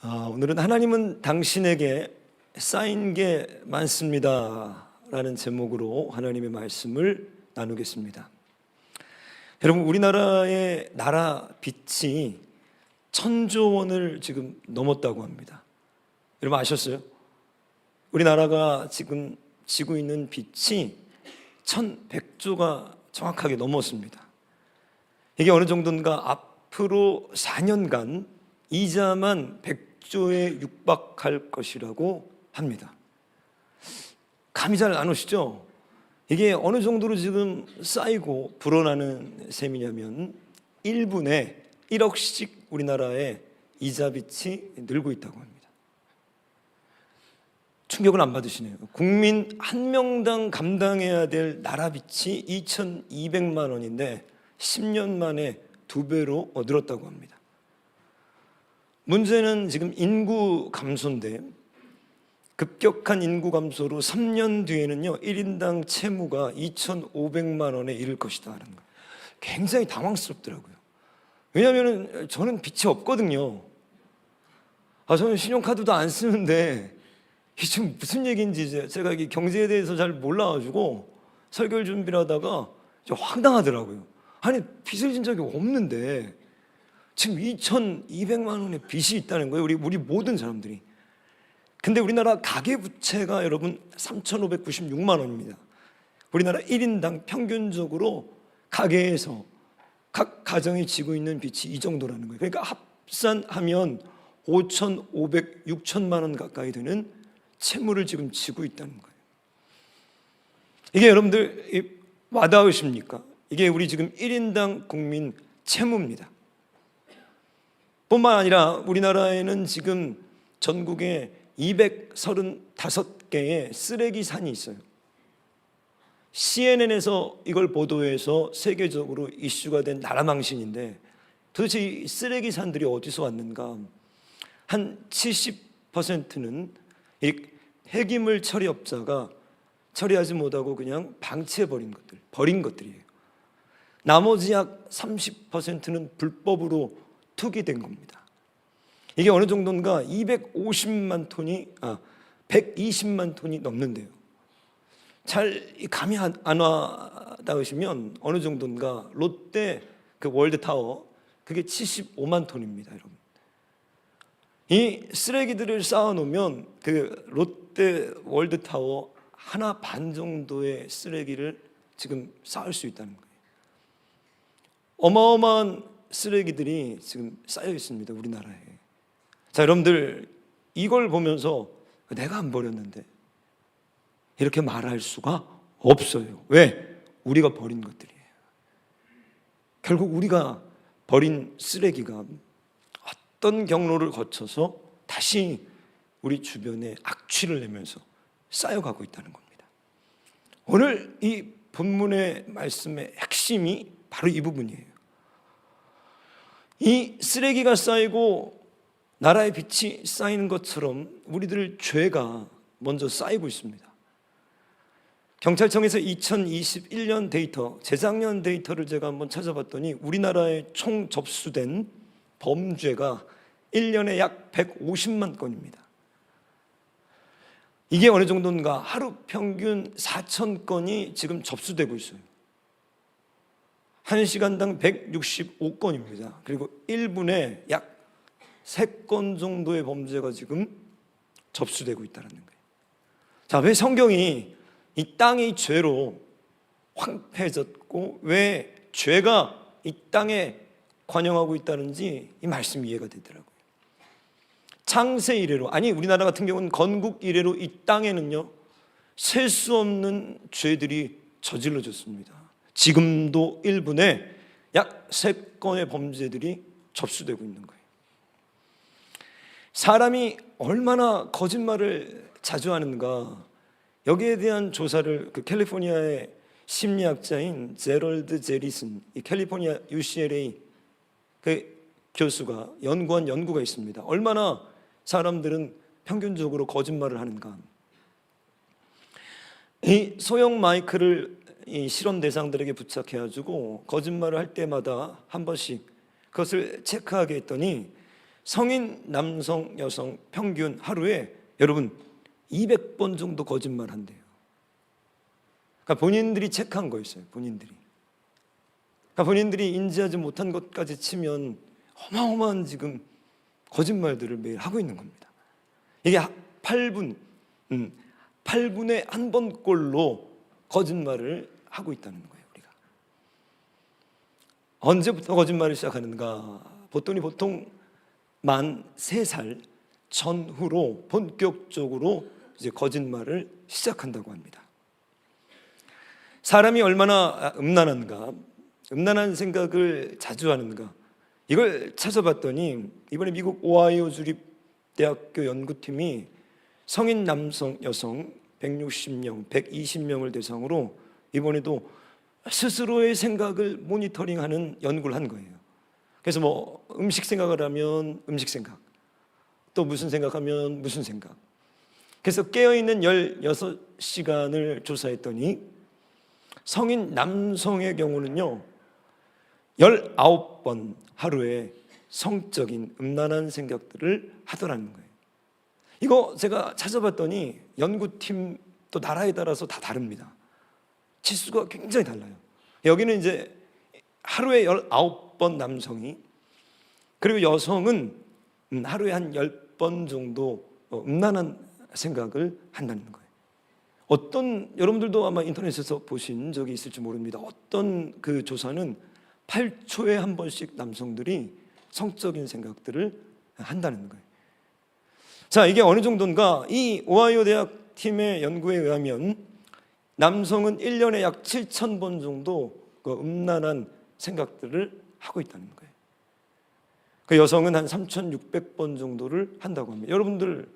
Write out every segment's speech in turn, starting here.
오늘은 하나님은 당신에게 쌓인 게 많습니다 라는 제목으로 하나님의 말씀을 나누겠습니다. 여러분, 우리나라의 나라 빚이 1,000조 원을 지금 넘었다고 합니다. 여러분 아셨어요? 우리나라가 지금 지고 있는 빚이 1,100조가 정확하게 넘었습니다. 이게 어느 정도인가, 앞으로 4년간 이자만 100조에 육박할 것이라고 합니다. 감이 잘 안 오시죠? 이게 어느 정도로 지금 쌓이고 불어나는 셈이냐면 1분에 1억씩 우리나라의 이자 빚이 늘고 있다고 합니다. 충격을 안 받으시네요. 국민 한 명당 감당해야 될 나라 빚이 2,200만 원인데 10년 만에 2배로 늘었다고 합니다. 문제는 지금 인구 감소인데, 급격한 인구 감소로 3년 뒤에는요 1인당 채무가 2,500만 원에 이를 것이다 하는 거예요. 굉장히 당황스럽더라고요. 왜냐하면 저는 빚이 없거든요. 저는 신용카드도 안 쓰는데 이게 지금 무슨 얘기인지 제가 이 경제에 대해서 잘 몰라가지고 설교 준비를 하다가 황당하더라고요. 아니, 빚을 진 적이 없는데 지금 2,200만 원의 빚이 있다는 거예요. 우리 모든 사람들이. 근데 우리나라 가계부채가 여러분 3,596만 원입니다. 우리나라 1인당 평균적으로 가계에서 각 가정이 지고 있는 빚이 이 정도라는 거예요. 그러니까 합산하면 5,500, 6천만 원 가까이 되는 채무를 지금 지고 있다는 거예요. 이게 여러분들 와닿으십니까? 이게 우리 지금 1인당 국민 채무입니다. 뿐만 아니라 우리나라에는 지금 전국에 235개의 쓰레기 산이 있어요. CNN에서 이걸 보도해서 세계적으로 이슈가 된 나라 망신인데, 도대체 이 쓰레기 산들이 어디서 왔는가? 한 70%는 이 폐기물 처리업자가 처리하지 못하고 그냥 방치해버린 것들, 버린 것들이에요. 나머지 약 30%는 불법으로 투기된 겁니다. 이게 어느 정도인가 120만 톤이 넘는데요. 잘 감이 안 와닿으시면 어느 정도인가 롯데 그 월드타워, 그게 75만 톤입니다, 여러분. 이 쓰레기들을 쌓아놓으면 그 롯데 월드타워 하나 반 정도의 쓰레기를 지금 쌓을 수 있다는 거예요. 어마어마한 쓰레기들이 지금 쌓여 있습니다, 우리나라에. 자, 여러분들 이걸 보면서 내가 안 버렸는데 이렇게 말할 수가 없어요. 왜? 우리가 버린 것들이에요. 결국 우리가 버린 쓰레기가 어떤 경로를 거쳐서 다시 우리 주변에 악취를 내면서 쌓여가고 있다는 겁니다. 오늘 이 본문의 말씀의 핵심이 바로 이 부분이에요. 이 쓰레기가 쌓이고 나라의 빚이 쌓이는 것처럼 우리들 죄가 먼저 쌓이고 있습니다. 경찰청에서 2021년 데이터, 재작년 데이터를 제가 한번 찾아봤더니 우리나라에 총 접수된 범죄가 1년에 약 150만 건입니다. 이게 어느 정도인가, 하루 평균 4,000건이 지금 접수되고 있어요. 1시간당 165건입니다. 그리고 1분에 약 3건 정도의 범죄가 지금 접수되고 있다는 거예요. 자, 왜 성경이 이 땅이 죄로 황폐해졌고 왜 죄가 이 땅에 관영하고 있다는지 이 말씀이 이해가 되더라고요. 창세 이래로, 아니 우리나라 같은 경우는 건국 이래로 이 땅에는요 셀 수 없는 죄들이 저질러졌습니다. 지금도 1분에 약 3건의 범죄들이 접수되고 있는 거예요. 사람이 얼마나 거짓말을 자주 하는가, 여기에 대한 조사를 그 캘리포니아의 심리학자인 제럴드 제리슨, 이 캘리포니아 UCLA 그 교수가 연구한 연구가 있습니다. 얼마나 사람들은 평균적으로 거짓말을 하는가. 이 소형 마이크를 이 실험 대상들에게 부착해가지고 거짓말을 할 때마다 한 번씩 그것을 체크하게 했더니 성인 남성, 여성 평균 하루에 여러분 200번 정도 거짓말 한대요. 그러니까 본인들이 체크한 거였어요. 본인들이. 그러니까 본인들이 인지하지 못한 것까지 치면 어마어마한 지금 거짓말들을 매일 하고 있는 겁니다. 이게 8분의 1번꼴로 거짓말을 하고 있다는 거예요. 우리가 언제부터 거짓말을 시작하는가? 보통 만 3살 전후로 본격적으로 이제 거짓말을 시작한다고 합니다. 사람이 얼마나 음란한가, 음란한 생각을 자주 하는가, 이걸 찾아봤더니 이번에 미국 오하이오 주립대학교 연구팀이 성인 남성, 여성 160명, 120명을 대상으로 이번에도 스스로의 생각을 모니터링하는 연구를 한 거예요. 그래서 뭐 음식 생각을 하면 음식 생각, 또 무슨 생각하면 무슨 생각. 그래서 깨어있는 16시간을 조사했더니 성인 남성의 경우는요 19번 하루에 성적인 음란한 생각들을 하더라는 거예요. 이거 제가 찾아봤더니 연구팀 또 나라에 따라서 다 다릅니다. 치수가 굉장히 달라요. 여기는 이제 하루에 19번 남성이, 그리고 여성은 하루에 한 10번 정도 음란한 생각을 한다는 거예요. 여러분들도 아마 인터넷에서 보신 적이 있을지 모릅니다. 어떤 그 조사는 8초에 한 번씩 남성들이 성적인 생각들을 한다는 거예요. 자, 이게 어느 정도인가? 이 오하이오 대학 팀의 연구에 의하면 남성은 1년에 약 7,000번 정도 그 음란한 생각들을 하고 있다는 거예요. 그 여성은 한 3,600번 정도를 한다고 합니다. 여러분들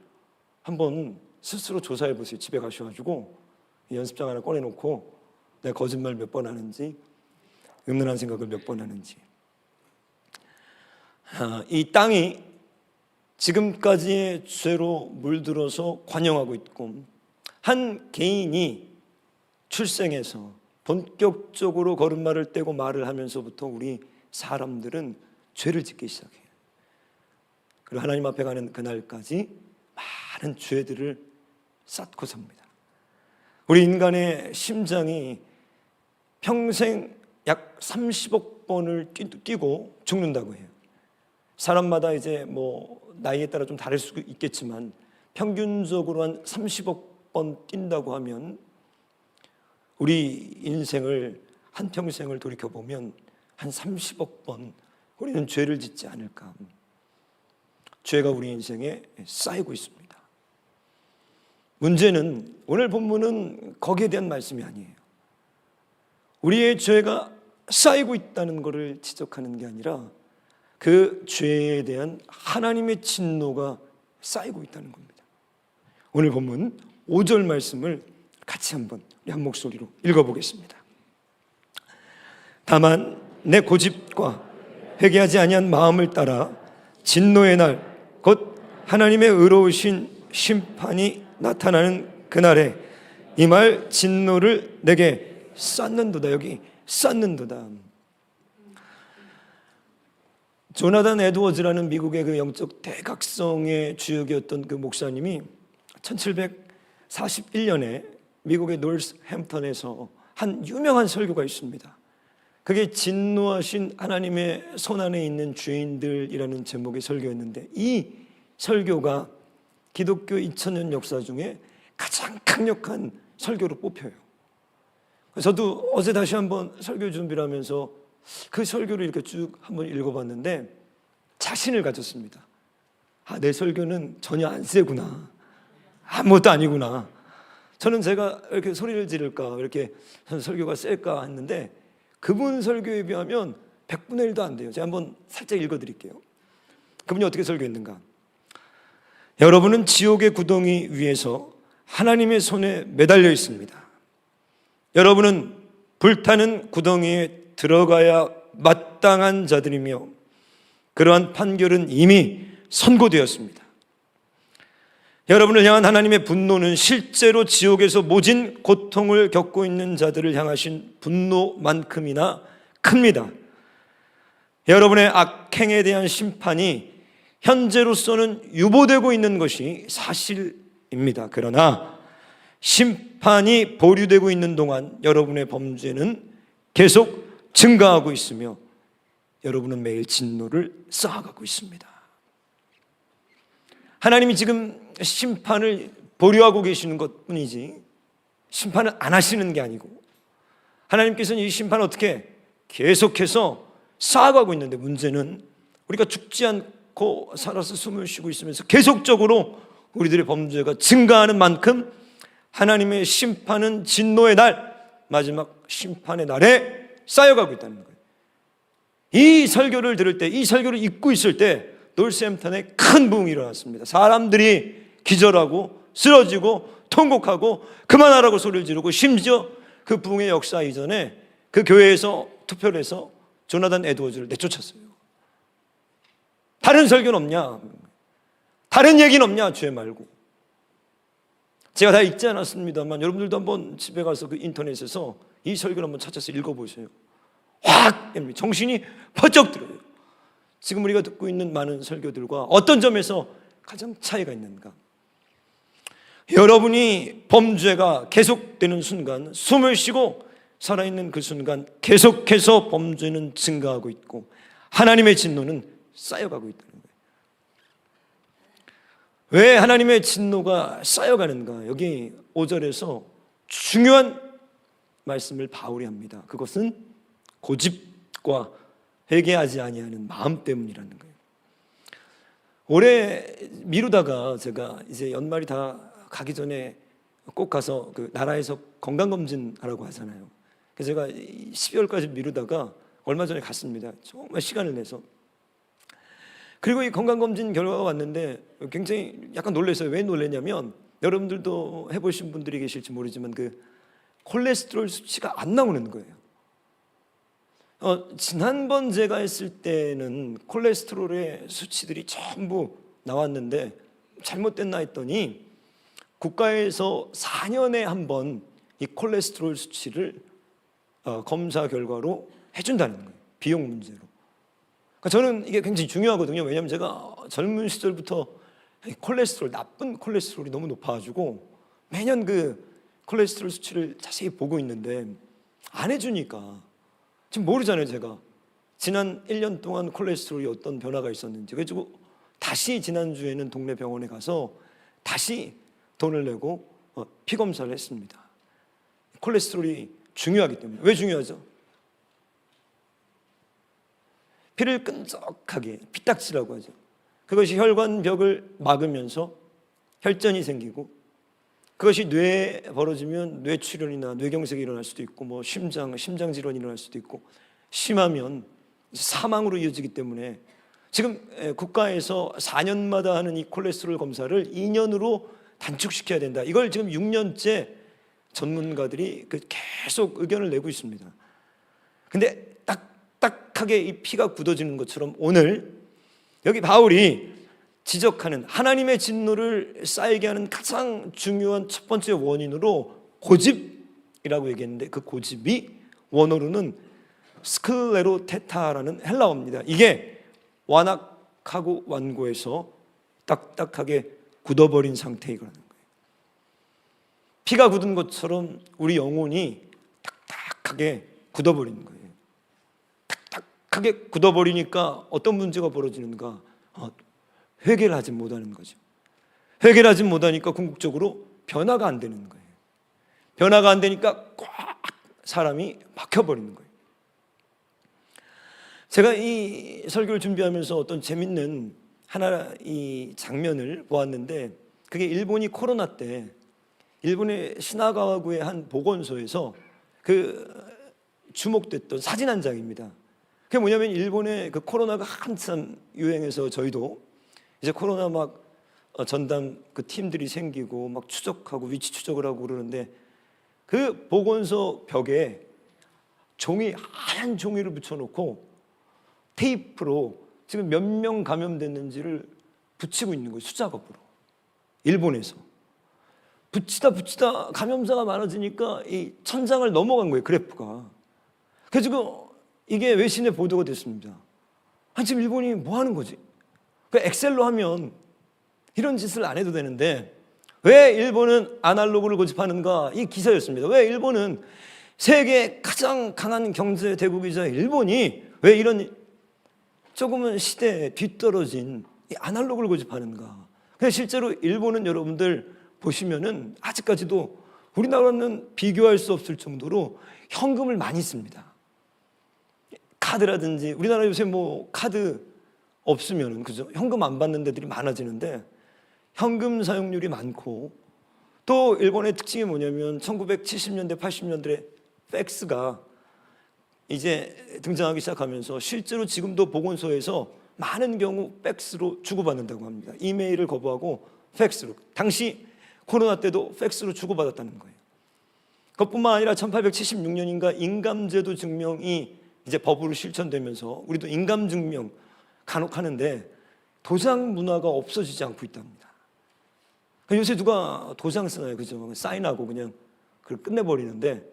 한번 스스로 조사해 보세요. 집에 가셔가지고 연습장 하나 꺼내놓고 내가 거짓말 몇 번 하는지, 음란한 생각을 몇 번 하는지. 이 땅이 지금까지의 죄로 물들어서 관영하고 있고, 한 개인이 출생해서 본격적으로 걸음마를 떼고 말을 하면서부터 우리 사람들은 죄를 짓기 시작해요. 그리고 하나님 앞에 가는 그날까지 많은 죄들을 쌓고 삽니다. 우리 인간의 심장이 평생 약 30억 번을 뛰고 죽는다고 해요. 사람마다 이제 뭐 나이에 따라 좀 다를 수 있겠지만 평균적으로 한 30억 번 뛴다고 하면 우리 인생을, 한평생을 돌이켜보면 한 30억 번 우리는 죄를 짓지 않을까. 죄가 우리 인생에 쌓이고 있습니다. 문제는 오늘 본문은 거기에 대한 말씀이 아니에요. 우리의 죄가 쌓이고 있다는 것을 지적하는 게 아니라 그 죄에 대한 하나님의 진노가 쌓이고 있다는 겁니다. 오늘 본문 5절 말씀을 같이 한번 우리 한 목소리로 읽어보겠습니다. 다만 내 고집과 회개하지 아니한 마음을 따라 진노의 날 곧 하나님의 의로우신 심판이 나타나는 그날에 이 말 진노를 내게 쌓는도다. 여기 쌓는도다. 조나단 에드워즈라는 미국의 그 영적 대각성의 주역이었던 그 목사님이 1741년에 미국의 노스햄턴에서 한 유명한 설교가 있습니다. 그게 진노하신 하나님의 손안에 있는 죄인들이라는 제목의 설교였는데, 이 설교가 기독교 2000년 역사 중에 가장 강력한 설교로 뽑혀요. 저도 어제 다시 한번 설교 준비를 하면서 그 설교를 이렇게 쭉 한번 읽어봤는데 자신을 가졌습니다. 내 설교는 전혀 안 세구나, 아무것도 아니구나. 저는 제가 이렇게 소리를 지를까, 이렇게 설교가 셀까 했는데 그분 설교에 비하면 100분의 1도 안 돼요. 제가 한번 살짝 읽어드릴게요. 그분이 어떻게 설교했는가? 여러분은 지옥의 구덩이 위에서 하나님의 손에 매달려 있습니다. 여러분은 불타는 구덩이에 들어가야 마땅한 자들이며 그러한 판결은 이미 선고되었습니다. 여러분을 향한 하나님의 분노는 실제로 지옥에서 모진 고통을 겪고 있는 자들을 향하신 분노만큼이나 큽니다. 여러분의 악행에 대한 심판이 현재로서는 유보되고 있는 것이 사실입니다. 그러나 심판이 보류되고 있는 동안 여러분의 범죄는 계속 증가하고 있으며 여러분은 매일 진노를 쌓아가고 있습니다. 하나님이 지금 심판을 보류하고 계시는 것뿐이지 심판을 안 하시는 게 아니고, 하나님께서는 이 심판을 어떻게 계속해서 쌓아가고 있는데, 문제는 우리가 죽지 않고 살아서 숨을 쉬고 있으면서 계속적으로 우리들의 범죄가 증가하는 만큼 하나님의 심판은 진노의 날, 마지막 심판의 날에 쌓여가고 있다는 거예요. 이 설교를 들을 때, 이 설교를 읽고 있을 때 놀샘턴에 큰 부흥이 일어났습니다. 사람들이 기절하고 쓰러지고 통곡하고 그만하라고 소리를 지르고, 심지어 그 부흥의 역사 이전에 그 교회에서 투표를 해서 조나단 에드워즈를 내쫓았어요. 다른 설교는 없냐? 다른 얘기는 없냐? 죄 말고. 제가 다 읽지 않았습니다만 여러분들도 한번 집에 가서 그 인터넷에서 이 설교를 한번 찾아서 읽어보세요. 확 정신이 번쩍 들어요. 지금 우리가 듣고 있는 많은 설교들과 어떤 점에서 가장 차이가 있는가? 여러분이 범죄가 계속되는 순간, 숨을 쉬고 살아있는 그 순간 계속해서 범죄는 증가하고 있고 하나님의 진노는 쌓여가고 있다는 거예요. 왜 하나님의 진노가 쌓여가는가? 여기 5절에서 중요한 말씀을 바울이 합니다. 그것은 고집과 회개하지 아니하는 마음 때문이라는 거예요. 올해 미루다가 제가 이제 연말이 다 가기 전에 꼭 가서 그 나라에서 건강검진 하라고 하잖아요. 그래서 제가 12월까지 미루다가 얼마 전에 갔습니다. 정말 시간을 내서. 그리고 이 건강검진 결과가 왔는데 굉장히 약간 놀랐어요. 왜 놀랐냐면, 여러분들도 해보신 분들이 계실지 모르지만 그 콜레스테롤 수치가 안 나오는 거예요. 지난번 제가 했을 때는 콜레스테롤의 수치들이 전부 나왔는데 잘못됐나 했더니 국가에서 4년에 한 번 이 콜레스테롤 수치를 검사 결과로 해준다는 거예요. 비용 문제로. 그러니까 저는 이게 굉장히 중요하거든요. 왜냐하면 제가 젊은 시절부터 콜레스테롤, 나쁜 콜레스테롤이 너무 높아가지고 매년 그 콜레스테롤 수치를 자세히 보고 있는데 안 해주니까 지금 모르잖아요. 제가 지난 1년 동안 콜레스테롤이 어떤 변화가 있었는지. 그래서 다시 지난주에는 동네 병원에 가서 다시 돈을 내고 피 검사를 했습니다. 콜레스테롤이 중요하기 때문에. 왜 중요하죠? 피를 끈적하게, 피딱지라고 하죠. 그것이 혈관벽을 막으면서 혈전이 생기고, 그것이 뇌에 벌어지면 뇌출혈이나 뇌경색이 일어날 수도 있고, 뭐 심장 질환이 일어날 수도 있고, 심하면 사망으로 이어지기 때문에 지금 국가에서 4년마다 하는 이 콜레스테롤 검사를 2년으로 단축시켜야 된다. 이걸 지금 6년째 전문가들이 계속 의견을 내고 있습니다. 근데 딱딱하게 이 피가 굳어지는 것처럼 오늘 여기 바울이 지적하는 하나님의 진노를 쌓이게 하는 가장 중요한 첫 번째 원인으로 고집이라고 얘기했는데, 그 고집이 원어로는 스클레로테타라는 헬라어입니다. 이게 완악하고 완고해서 딱딱하게 굳어버린 상태이거라는 거예요. 피가 굳은 것처럼 우리 영혼이 딱딱하게 굳어버리는 거예요. 딱딱하게 굳어버리니까 어떤 문제가 벌어지는가? 회개를 하지 못하는 거죠. 회개를 하지 못하니까 궁극적으로 변화가 안 되는 거예요. 변화가 안 되니까 꽉 사람이 막혀버리는 거예요. 제가 이 설교를 준비하면서 어떤 재밌는 하나 이 장면을 보았는데, 그게 일본이 코로나 때 일본의 시나가와구의 한 보건소에서 그 주목됐던 사진 한 장입니다. 그게 뭐냐면, 일본의 그 코로나가 한참 유행해서 저희도 이제 코로나 막 전담 그 팀들이 생기고 막 추적하고 위치 추적을 하고 그러는데, 그 보건소 벽에 하얀 종이를 붙여놓고 테이프로 지금 몇 명 감염됐는지를 붙이고 있는 거예요. 수작업으로. 일본에서 붙이다 감염자가 많아지니까 이 천장을 넘어간 거예요. 그래프가. 그래서 이게 외신에 보도가 됐습니다. 아니 지금 일본이 뭐 하는 거지? 그 엑셀로 하면 이런 짓을 안 해도 되는데 왜 일본은 아날로그를 고집하는가? 이 기사였습니다. 왜 일본은 세계 가장 강한 경제 대국이자 일본이 왜 이런 조금은 시대에 뒤떨어진 이 아날로그를 고집하는가? 근데 실제로 일본은 여러분들 보시면은 아직까지도 우리나라는 비교할 수 없을 정도로 현금을 많이 씁니다. 카드라든지 우리나라 요새 뭐 카드 없으면은 그죠? 현금 안 받는 데들이 많아지는데 현금 사용률이 많고 또 일본의 특징이 뭐냐면 1970년대 80년대 팩스가 이제 등장하기 시작하면서 실제로 지금도 보건소에서 많은 경우 팩스로 주고받는다고 합니다. 이메일을 거부하고 팩스로. 당시 코로나 때도 팩스로 주고받았다는 거예요. 그것뿐만 아니라 1876년인가 인감제도 증명이 이제 법으로 실천되면서 우리도 인감 증명 간혹 하는데 도장 문화가 없어지지 않고 있답니다. 요새 누가 도장 쓰나요? 그죠? 사인하고 그냥 그걸 끝내버리는데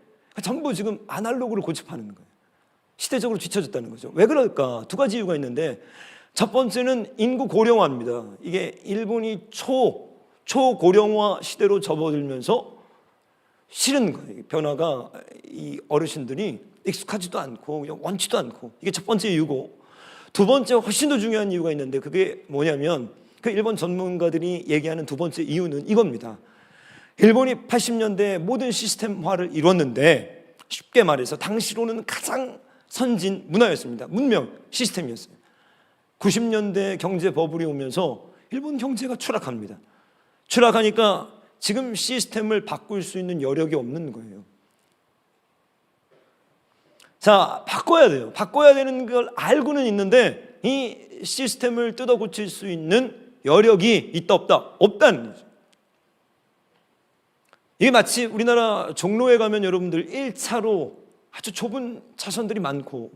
전부 지금 아날로그를 고집하는 거예요. 시대적으로 뒤처졌다는 거죠. 왜 그럴까? 두 가지 이유가 있는데 첫 번째는 인구 고령화입니다. 이게 일본이 초고령화 시대로 접어들면서 싫은 거예요. 변화가 이 어르신들이 익숙하지도 않고 그냥 원치도 않고 이게 첫 번째 이유고 두 번째 훨씬 더 중요한 이유가 있는데 그게 뭐냐면 그 일본 전문가들이 얘기하는 두 번째 이유는 이겁니다. 일본이 80년대에 모든 시스템화를 이뤘는데 쉽게 말해서 당시로는 가장 선진 문화였습니다. 문명 시스템이었어요. 90년대 경제 버블이 오면서 일본 경제가 추락합니다. 추락하니까 지금 시스템을 바꿀 수 있는 여력이 없는 거예요. 자, 바꿔야 돼요. 바꿔야 되는 걸 알고는 있는데 이 시스템을 뜯어 고칠 수 있는 여력이 있다 없다? 없다는 거죠. 이게 마치 우리나라 종로에 가면 여러분들 1차로 아주 좁은 차선들이 많고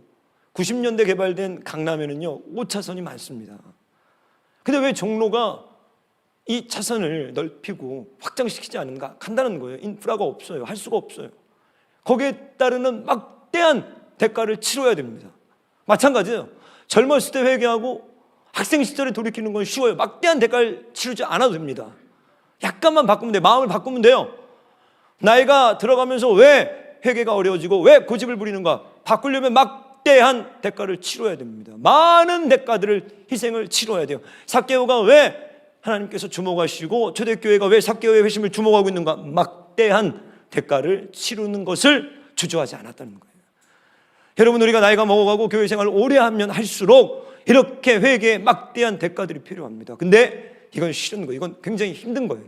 90년대 개발된 강남에는요 5차선이 많습니다. 근데 왜 종로가 이 차선을 넓히고 확장시키지 않은가? 간단한 거예요. 인프라가 없어요. 할 수가 없어요. 거기에 따르는 막대한 대가를 치러야 됩니다. 마찬가지예요. 젊었을 때 회개하고 학생 시절에 돌이키는 건 쉬워요. 막대한 대가를 치르지 않아도 됩니다. 약간만 바꾸면 돼요. 마음을 바꾸면 돼요. 나이가 들어가면서 왜 회개가 어려워지고 왜 고집을 부리는가? 바꾸려면 막대한 대가를 치러야 됩니다. 많은 대가들을 희생을 치러야 돼요. 삭개오가 왜 하나님께서 주목하시고 초대교회가 왜 삭개오의 회심을 주목하고 있는가? 막대한 대가를 치르는 것을 주저하지 않았다는 거예요. 여러분 우리가 나이가 먹어가고 교회 생활을 오래 하면 할수록 이렇게 회개에 막대한 대가들이 필요합니다. 근데 이건 싫은 거예요. 이건 굉장히 힘든 거예요.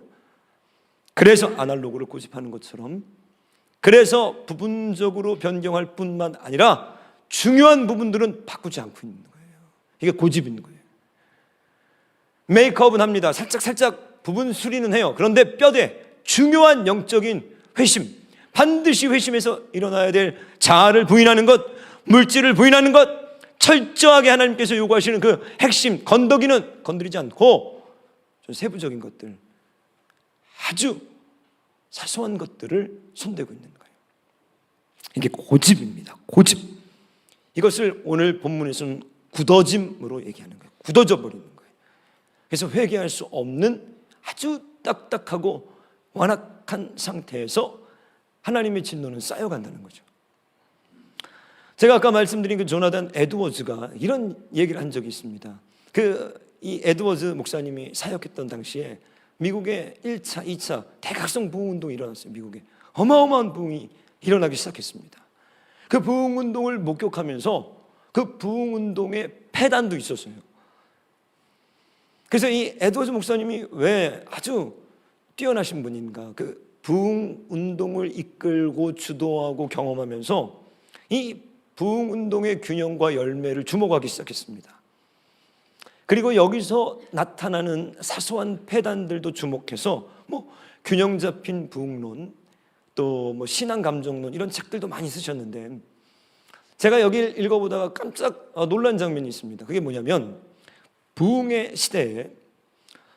그래서 아날로그를 고집하는 것처럼 그래서 부분적으로 변경할 뿐만 아니라 중요한 부분들은 바꾸지 않고 있는 거예요. 이게 고집인 거예요. 메이크업은 합니다. 살짝 부분 수리는 해요. 그런데 뼈대 중요한 영적인 회심, 반드시 회심에서 일어나야 될 자아를 부인하는 것, 물질을 부인하는 것, 철저하게 하나님께서 요구하시는 그 핵심 건더기는 건드리지 않고 좀 세부적인 것들, 아주 사소한 것들을 손대고 있는 거예요. 이게 고집입니다. 고집. 이것을 오늘 본문에서는 굳어짐으로 얘기하는 거예요. 굳어져 버리는 거예요. 그래서 회개할 수 없는 아주 딱딱하고 완악한 상태에서 하나님의 진노는 쌓여간다는 거죠. 제가 아까 말씀드린 그 조나단 에드워즈가 이런 얘기를 한 적이 있습니다. 이 에드워즈 목사님이 사역했던 당시에 미국의 1차, 2차 대각성 부흥운동이 일어났어요. 미국에 어마어마한 부흥이 일어나기 시작했습니다. 그 부흥운동을 목격하면서 그 부흥운동의 폐단도 있었어요. 그래서 이 에드워즈 목사님이 왜 아주 뛰어나신 분인가, 그 부흥운동을 이끌고 주도하고 경험하면서 이 부흥운동의 균형과 열매를 주목하기 시작했습니다. 그리고 여기서 나타나는 사소한 폐단들도 주목해서 균형 잡힌 부흥론, 또 신앙 감정론 이런 책들도 많이 쓰셨는데 제가 여기 읽어보다가 깜짝 놀란 장면이 있습니다. 그게 뭐냐면 부흥의 시대에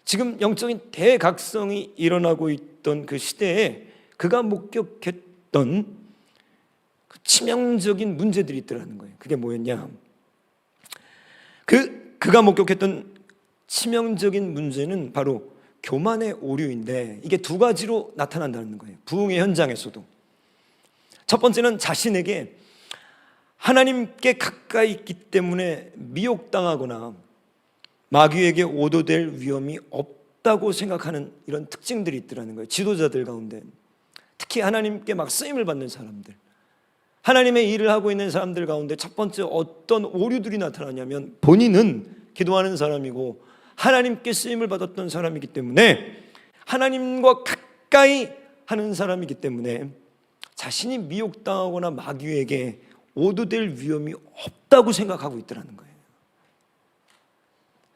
지금 영적인 대각성이 일어나고 있던 그 시대에 그가 목격했던 그 치명적인 문제들이 있더라는 거예요. 그게 뭐였냐? 그가 목격했던 치명적인 문제는 바로 교만의 오류인데, 이게 두 가지로 나타난다는 거예요. 부흥의 현장에서도. 첫 번째는 자신에게 하나님께 가까이 있기 때문에 미혹당하거나 마귀에게 오도될 위험이 없다고 생각하는 이런 특징들이 있더라는 거예요. 지도자들 가운데, 특히 하나님께 막 쓰임을 받는 사람들, 하나님의 일을 하고 있는 사람들 가운데 첫 번째 어떤 오류들이 나타나냐면, 본인은 기도하는 사람이고 하나님께 쓰임을 받았던 사람이기 때문에, 하나님과 가까이 하는 사람이기 때문에 자신이 미혹당하거나 마귀에게 오도될 위험이 없다고 생각하고 있더라는 거예요.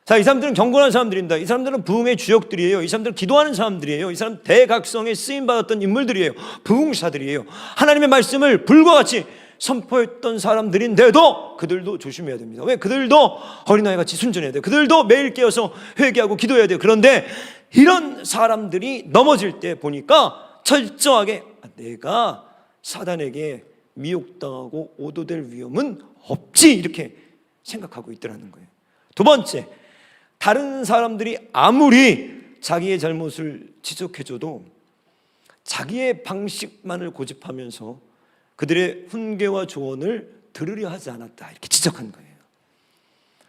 자, 이 사람들은 경건한 사람들입니다. 이 사람들은 부흥의 주역들이에요. 이 사람들은 기도하는 사람들이에요. 이 사람 대각성에 쓰임받았던 인물들이에요. 부흥사들이에요. 하나님의 말씀을 불과 같이 선포했던 사람들인데도 그들도 조심해야 됩니다. 왜? 그들도 어린아이같이 순전해야 돼요. 그들도 매일 깨어서 회개하고 기도해야 돼요. 그런데 이런 사람들이 넘어질 때 보니까 철저하게 내가 사단에게 미혹당하고 오도될 위험은 없지, 이렇게 생각하고 있더라는 거예요. 두 번째, 다른 사람들이 아무리 자기의 잘못을 지적해줘도 자기의 방식만을 고집하면서 그들의 훈계와 조언을 들으려 하지 않았다, 이렇게 지적한 거예요.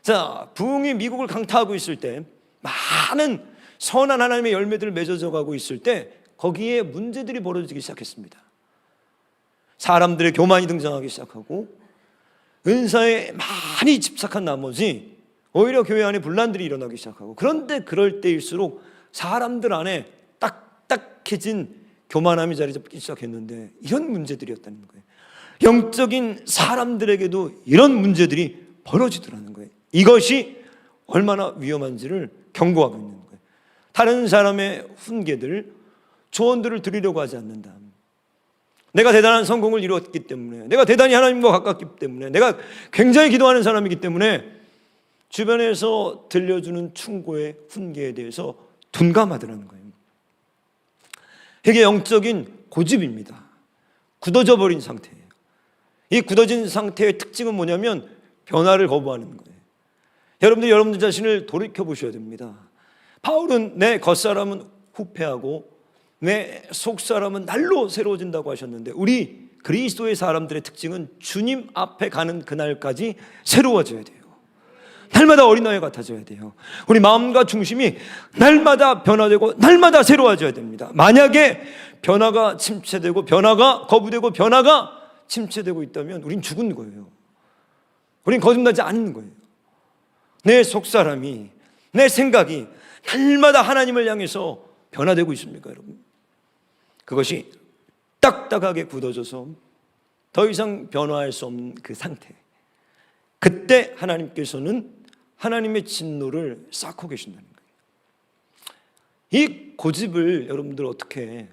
자, 부흥이 미국을 강타하고 있을 때, 많은 선한 하나님의 열매들을 맺어져 가고 있을 때 거기에 문제들이 벌어지기 시작했습니다. 사람들의 교만이 등장하기 시작하고 은사에 많이 집착한 나머지 오히려 교회 안에 분란들이 일어나기 시작하고, 그런데 그럴 때일수록 사람들 안에 딱딱해진 교만함이 자리 잡기 시작했는데, 이런 문제들이었다는 거예요. 영적인 사람들에게도 이런 문제들이 벌어지더라는 거예요. 이것이 얼마나 위험한지를 경고하고 있는 거예요. 다른 사람의 훈계들, 조언들을 들으려고 하지 않는다. 내가 대단한 성공을 이루었기 때문에, 내가 대단히 하나님과 가깝기 때문에, 내가 굉장히 기도하는 사람이기 때문에 주변에서 들려주는 충고의 훈계에 대해서 둔감하더라는 거예요. 이게 영적인 고집입니다. 굳어져 버린 상태예요. 이 굳어진 상태의 특징은 뭐냐면 변화를 거부하는 거예요. 여러분들 자신을 돌이켜 보셔야 됩니다. 바울은 내 겉사람은 후패하고 내 속사람은 날로 새로워진다고 하셨는데, 우리 그리스도의 사람들의 특징은 주님 앞에 가는 그날까지 새로워져야 돼요. 날마다 어린아이 같아져야 돼요. 우리 마음과 중심이 날마다 변화되고 날마다 새로워져야 됩니다. 만약에 변화가 침체되고 변화가 거부되고 변화가 침체되고 있다면 우린 죽은 거예요. 우린 거듭나지 않는 거예요. 내 속사람이, 내 생각이 날마다 하나님을 향해서 변화되고 있습니까, 여러분? 그것이 딱딱하게 굳어져서 더 이상 변화할 수 없는 그 상태, 그때 하나님께서는 하나님의 진노를 쌓고 계신다는 거예요. 이 고집을 여러분들 어떻게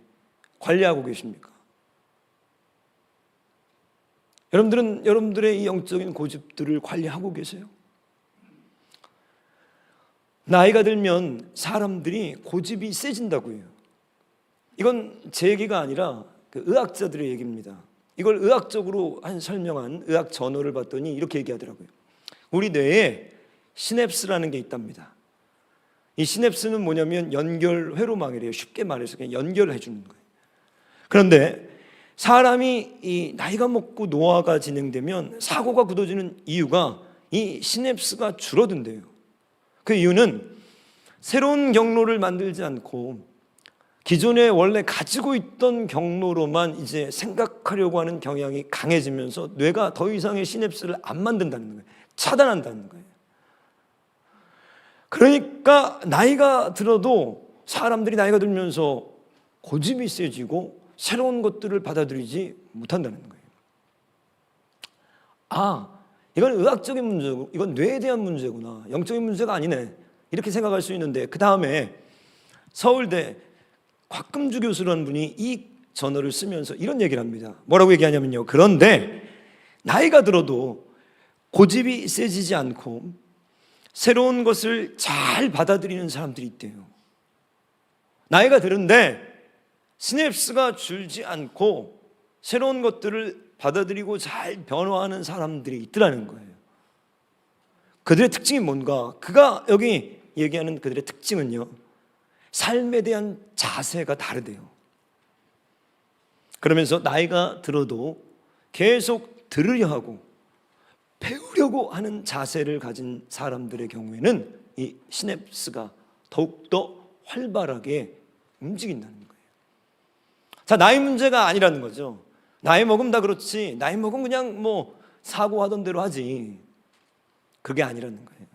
관리하고 계십니까? 여러분들은 여러분들의 이 영적인 고집들을 관리하고 계세요? 나이가 들면 사람들이 고집이 세진다고 해요. 이건 제 얘기가 아니라 그 의학자들의 얘기입니다. 이걸 의학적으로 설명한 의학 저널을 봤더니 이렇게 얘기하더라고요. 우리 뇌에 시냅스라는 게 있답니다. 이 시냅스는 뭐냐면 연결 회로망이래요. 쉽게 말해서 그냥 연결해 주는 거예요. 그런데 사람이 이 나이가 먹고 노화가 진행되면 사고가 굳어지는 이유가 이 시냅스가 줄어든대요. 그 이유는 새로운 경로를 만들지 않고 기존에 원래 가지고 있던 경로로만 이제 생각하려고 하는 경향이 강해지면서 뇌가 더 이상의 시냅스를 안 만든다는 거예요. 차단한다는 거예요. 그러니까 나이가 들어도 사람들이 나이가 들면서 고집이 세지고 새로운 것들을 받아들이지 못한다는 거예요. 아, 이건 의학적인 문제고 이건 뇌에 대한 문제구나, 영적인 문제가 아니네, 이렇게 생각할 수 있는데, 그 다음에 서울대 곽금주 교수라는 분이 이 저널을 쓰면서 이런 얘기를 합니다. 뭐라고 얘기하냐면요, 그런데 나이가 들어도 고집이 세지지 않고 새로운 것을 잘 받아들이는 사람들이 있대요. 나이가 들은데 시냅스가 줄지 않고 새로운 것들을 받아들이고 잘 변화하는 사람들이 있더라는 거예요. 그들의 특징이 뭔가? 그가 여기 얘기하는 그들의 특징은요, 삶에 대한 자세가 다르대요. 그러면서 나이가 들어도 계속 들으려 하고 배우려고 하는 자세를 가진 사람들의 경우에는 이 시냅스가 더욱더 활발하게 움직인다는 거예요. 자, 나이 문제가 아니라는 거죠. 나이 먹으면 다 그렇지, 나이 먹으면 그냥 뭐 사고하던 대로 하지, 그게 아니라는 거예요.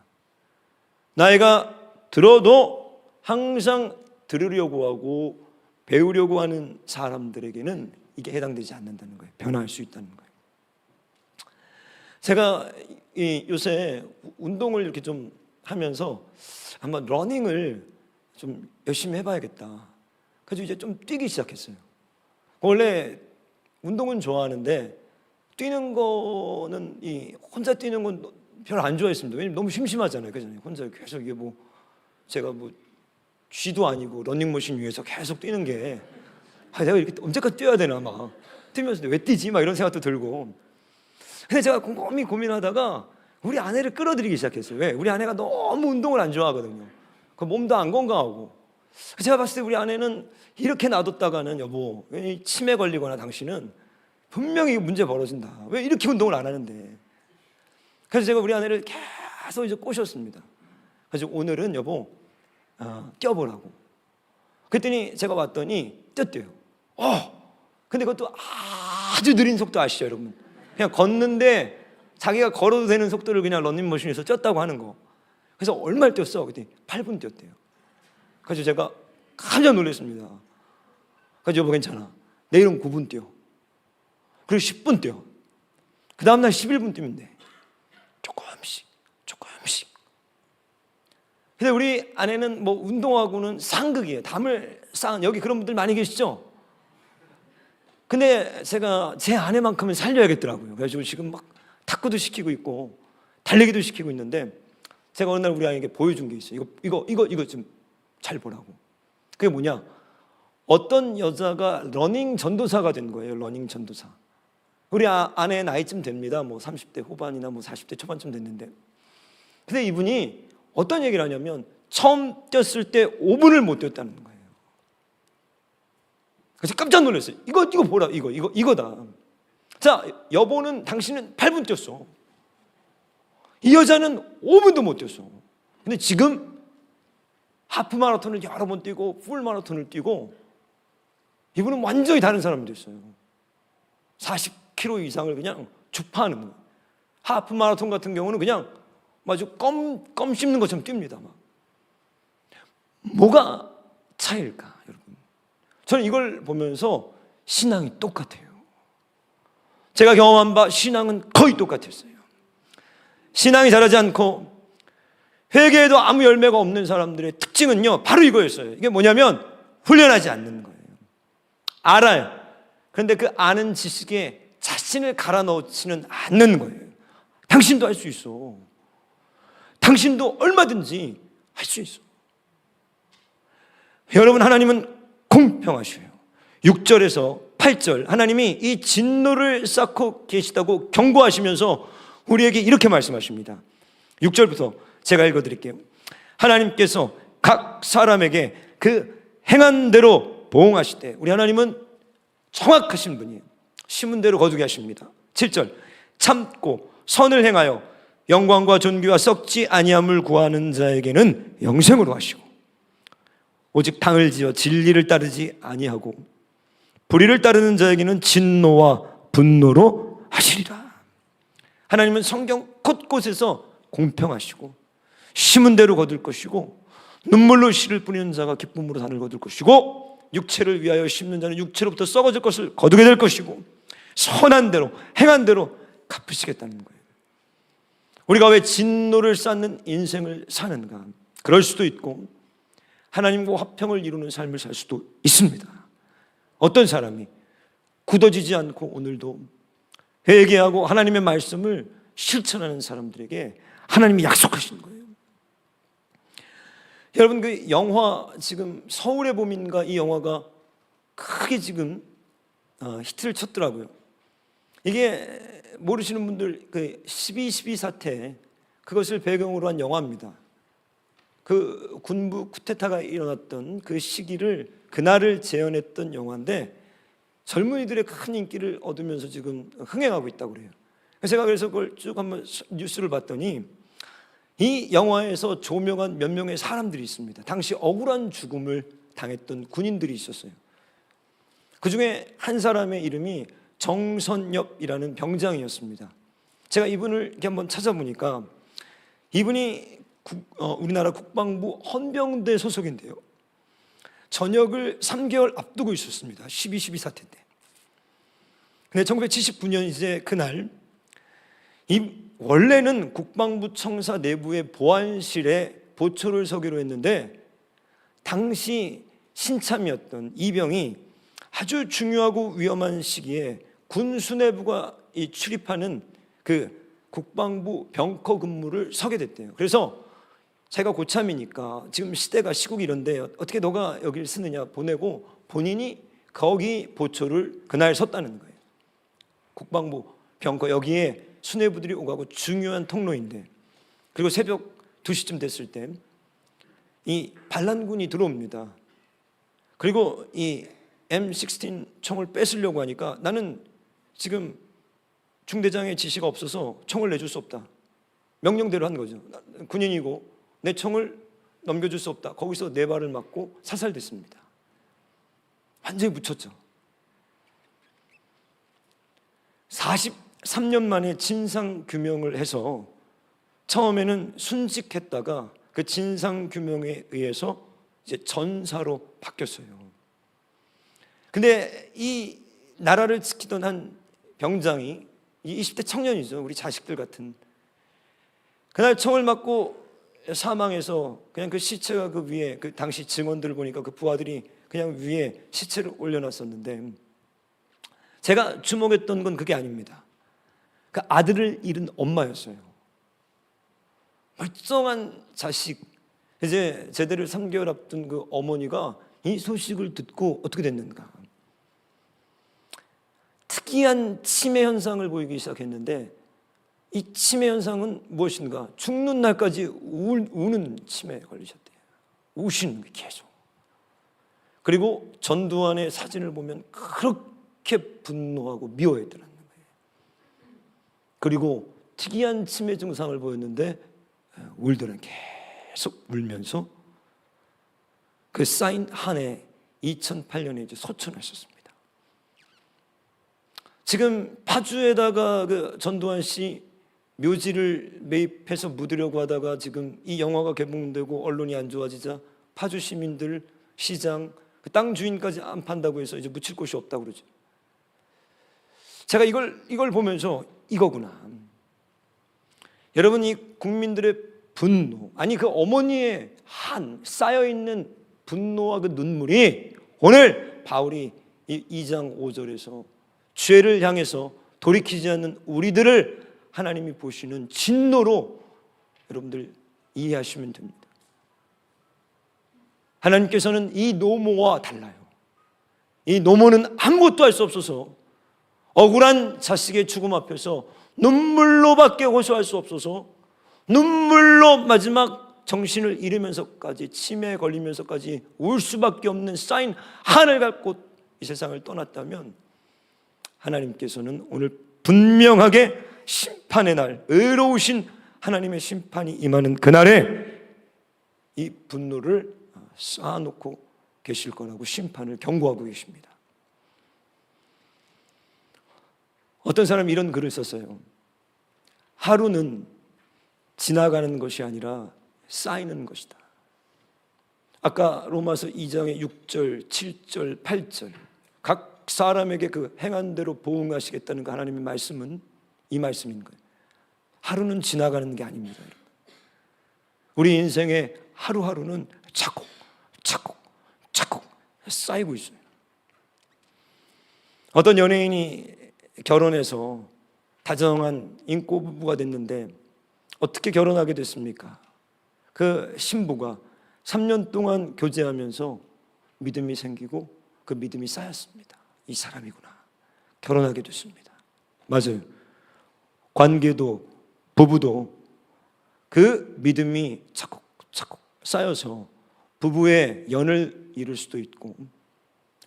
나이가 들어도 항상 들으려고 하고 배우려고 하는 사람들에게는 이게 해당되지 않는다는 거예요. 변화할 수 있다는 거예요. 제가 요새 운동을 이렇게 좀 하면서 한번 러닝을 좀 열심히 해봐야겠다. 그래서 이제 좀 뛰기 시작했어요. 원래 운동은 좋아하는데 뛰는 거는 혼자 뛰는 건 별로 안 좋아했습니다. 왜냐면 너무 심심하잖아요. 그잖아요. 혼자 계속 이게 뭐 제가 뭐 쥐도 아니고 러닝머신 위에서 계속 뛰는 게 내가 이렇게 언제까지 뛰어야 되나 막 뛰면서 왜 뛰지? 막 이런 생각도 들고. 근데 제가 곰곰이 고민하다가 우리 아내를 끌어들이기 시작했어요. 왜? 우리 아내가 너무 운동을 안 좋아하거든요. 그 몸도 안 건강하고. 제가 봤을 때 우리 아내는 이렇게 놔뒀다가는 여보, 치매 걸리거나 당신은 분명히 문제 벌어진다. 왜 이렇게 운동을 안 하는데? 그래서 제가 우리 아내를 계속 이제 꼬셨습니다. 그래서 오늘은 여보 뛰어보라고. 그랬더니 제가 왔더니 뛰었대요. 근데 그것도 아주 느린 속도 아시죠, 여러분? 그냥 걷는데 자기가 걸어도 되는 속도를 그냥 러닝머신에서 뛰었다고 하는 거. 그래서 얼마를 뛰었어? 그랬더니 8분 뛰었대요. 그래서 제가 깜짝 놀랐습니다. 그래서 여보 괜찮아, 내일은 9분 뛰어. 그리고 10분 뛰어. 그 다음날 11분 뛰면 돼. 조금씩. 근데 우리 아내는 뭐 운동하고는 상극이에요. 담을 쌓은, 여기 그런 분들 많이 계시죠? 근데 제가 제 아내만큼은 살려야겠더라고요. 그래서 지금 막 탁구도 시키고 있고 달리기도 시키고 있는데, 제가 어느 날 우리 아이에게 보여준 게 있어요. 이거 좀 잘 보라고. 그게 뭐냐? 어떤 여자가 러닝 전도사가 된 거예요. 러닝 전도사. 우리 아내 나이쯤 됩니다. 뭐 30대 후반이나 뭐 40대 초반쯤 됐는데, 근데 이분이 어떤 얘기를 하냐면 처음 뛰었을 때 5분을 못 뛰었다는 거예요. 그래서 깜짝 놀랐어요. 이거 보라. 이거다. 자, 여보는 당신은 8분 뛰었어. 이 여자는 5분도 못 뛰었어. 근데 지금 하프 마라톤을 여러 번 뛰고 풀 마라톤을 뛰고, 이분은 완전히 다른 사람이 됐어요. 40km 이상을 그냥 주파하는 거예요. 하프 마라톤 같은 경우는 그냥 아주 껌 씹는 것처럼 뜁니다. 막. 뭐가 차이일까, 여러분? 저는 이걸 보면서 신앙이 똑같아요. 제가 경험한 바 신앙은 거의 똑같았어요. 신앙이 자라지 않고 회개에도 아무 열매가 없는 사람들의 특징은요, 바로 이거였어요. 이게 뭐냐면 훈련하지 않는 거예요. 알아요. 그런데 그 아는 지식에 자신을 갈아 넣지는 않는 거예요. 당신도 할 수 있어. 당신도 얼마든지 할 수 있어. 여러분, 하나님은 공평하셔요. 6절에서 8절 하나님이 이 진노를 쌓고 계시다고 경고하시면서 우리에게 이렇게 말씀하십니다. 6절부터 제가 읽어드릴게요. 하나님께서 각 사람에게 그 행한 대로 보응하시되, 우리 하나님은 정확하신 분이에요. 심은 대로 거두게 하십니다. 7절 참고 선을 행하여 영광과 존귀와 썩지 아니함을 구하는 자에게는 영생으로 하시고, 오직 당을 지어 진리를 따르지 아니하고 불의를 따르는 자에게는 진노와 분노로 하시리라. 하나님은 성경 곳곳에서 공평하시고 심은 대로 거둘 것이고, 눈물로 씨를 뿌리는 자가 기쁨으로 단을 거둘 것이고, 육체를 위하여 심는 자는 육체로부터 썩어질 것을 거두게 될 것이고, 선한 대로 행한 대로 갚으시겠다는 거예요. 우리가 왜 진노를 쌓는 인생을 사는가? 그럴 수도 있고 하나님과 화평을 이루는 삶을 살 수도 있습니다. 어떤 사람이 굳어지지 않고 오늘도 회개하고 하나님의 말씀을 실천하는 사람들에게 하나님이 약속하신 거예요. 여러분, 그 영화, 지금 서울의 봄인가, 이 영화가 크게 지금 히트를 쳤더라고요. 이게 모르시는 분들, 그 12.12 사태, 그것을 배경으로 한 영화입니다. 그 군부 쿠데타가 일어났던 그 시기를, 그날을 재현했던 영화인데 젊은이들의 큰 인기를 얻으면서 지금 흥행하고 있다고 그래요. 제가 그래서 그걸 쭉 한번 뉴스를 봤더니 이 영화에서 조명한 몇 명의 사람들이 있습니다. 당시 억울한 죽음을 당했던 군인들이 있었어요. 그 중에 한 사람의 이름이 정선엽이라는 병장이었습니다. 제가 이분을 이렇게 한번 찾아보니까 이분이 우리나라 국방부 헌병대 소속인데요, 전역을 3개월 앞두고 있었습니다. 12.12 사태 때. 근데 1979년 이제 그날 원래는 국방부 청사 내부의 보안실에 보초를 서기로 했는데 당시 신참이었던 이병이 아주 중요하고 위험한 시기에 군 수뇌부가 출입하는 그 국방부 병커 근무를 서게 됐대요. 그래서 제가 고참이니까 지금 시대가 시국이 이런데 어떻게 너가 여기를 쓰느냐 보내고 본인이 거기 보초를 그날 섰다는 거예요. 국방부 병커, 여기에 수뇌부들이 오가고 중요한 통로인데, 그리고 새벽 2시쯤 됐을 때 이 반란군이 들어옵니다. 그리고 이 M16 총을 뺏으려고 하니까 나는 지금 중대장의 지시가 없어서 총을 내줄 수 없다. 명령대로 한 거죠. 군인이고 내 총을 넘겨줄 수 없다. 거기서 네 발을 맞고 사살됐습니다. 완전히 묻혔죠. 43년 만에 진상규명을 해서 처음에는 순직했다가 그 진상규명에 의해서 이제 전사로 바뀌었어요. 근데 이 나라를 지키던 한 병장이, 이 20대 청년이죠, 우리 자식들 같은, 그날 총을 맞고 사망해서 그냥 그 시체가 그 위에, 그 당시 증언들을 보니까 그 부하들이 그냥 위에 시체를 올려놨었는데, 제가 주목했던 건 그게 아닙니다. 그 아들을 잃은 엄마였어요. 멀쩡한 자식, 이제 제대를 3개월 앞둔 그 어머니가 이 소식을 듣고 어떻게 됐는가, 특이한 치매 현상을 보이기 시작했는데, 이 치매 현상은 무엇인가? 죽는 날까지 우는 치매에 걸리셨대요. 우시는 게 계속. 그리고 전두환의 사진을 보면 그렇게 분노하고 미워했더라는 거예요. 그리고 특이한 치매 증상을 보였는데 울더란, 계속 울면서 그 쌓인 한 해 2008년에 이제 소천하셨습니다. 지금 파주에다가 그 전두환 씨 묘지를 매입해서 묻으려고 하다가 지금 이 영화가 개봉되고 언론이 안 좋아지자 파주 시민들, 시장, 그 땅 주인까지 안 판다고 해서 이제 묻힐 곳이 없다고 그러죠. 제가 이걸 보면서 이거구나. 여러분, 이 국민들의 분노, 아니 그 어머니의 쌓여있는 분노와 그 눈물이 오늘 바울이 이 2장 5절에서 죄를 향해서 돌이키지 않는 우리들을 하나님이 보시는 진노로 여러분들 이해하시면 됩니다. 하나님께서는 이 노모와 달라요. 이 노모는 아무것도 할 수 없어서 억울한 자식의 죽음 앞에서 눈물로밖에 호소할 수 없어서 눈물로 마지막 정신을 잃으면서까지, 치매에 걸리면서까지 울 수밖에 없는 쌓인 한을 갖고 이 세상을 떠났다면, 하나님께서는 오늘 분명하게 심판의 날, 의로우신 하나님의 심판이 임하는 그날에 이 분노를 쌓아놓고 계실 거라고 심판을 경고하고 계십니다. 어떤 사람이 이런 글을 썼어요. 하루는 지나가는 것이 아니라 쌓이는 것이다. 아까 로마서 2장의 6절, 7절, 8절 각 사람에게 그 행한 대로 보응하시겠다는 그 하나님의 말씀은 이 말씀인 거예요. 하루는 지나가는 게 아닙니다. 우리 인생의 하루하루는 차곡 쌓이고 있어요. 어떤 연예인이 결혼해서 다정한 인고 부부가 됐는데 어떻게 결혼하게 됐습니까? 그 신부가 3년 동안 교제하면서 믿음이 생기고 그 믿음이 쌓였습니다. 이 사람이구나. 결혼하게 됐습니다. 맞아요. 관계도 부부도 그 믿음이 차곡차곡 쌓여서 부부의 연을 이룰 수도 있고,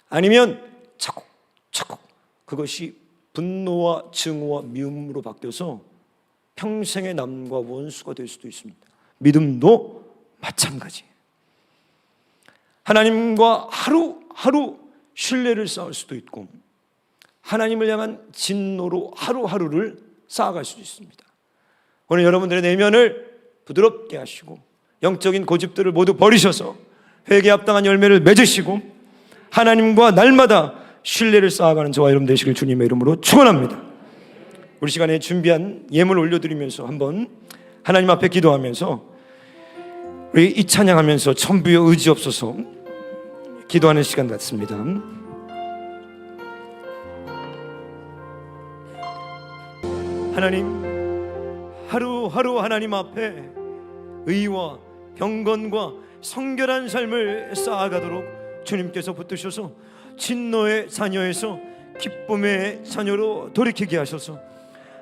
아니면 차곡차곡 그것이 분노와 증오와 미움으로 바뀌어서 평생의 남과 원수가 될 수도 있습니다. 믿음도 마찬가지. 하나님과 하루하루 신뢰를 쌓을 수도 있고, 하나님을 향한 진노로 하루하루를 쌓아갈 수도 있습니다. 오늘 여러분들의 내면을 부드럽게 하시고 영적인 고집들을 모두 버리셔서 회개에 합당한 열매를 맺으시고 하나님과 날마다 신뢰를 쌓아가는 저와 여러분 되시길 주님의 이름으로 축원합니다. 우리 시간에 준비한 예물 올려드리면서 한번 하나님 앞에 기도하면서 우리 이 찬양하면서 천부여 의지 없어서 기도하는 시간 같습니다. 하나님, 하루하루 하나님 앞에 의와 경건과 성결한 삶을 쌓아가도록 주님께서 붙드셔서 진노의 자녀에서 기쁨의 자녀로 돌이키게 하셔서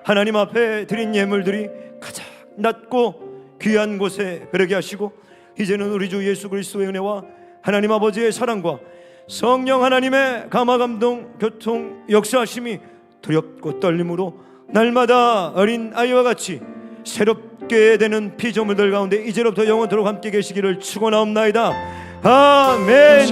하나님 앞에 드린 예물들이 가장 낮고 귀한 곳에 흐르게 하시고, 이제는 우리 주 예수 그리스도의 은혜와 하나님 아버지의 사랑과 성령 하나님의 감화감동 교통 역사하심이 두렵고 떨림으로 날마다 어린 아이와 같이 새롭게 되는 피조물들 가운데 이제로부터 영원토록 함께 계시기를 축원하옵나이다. 아멘.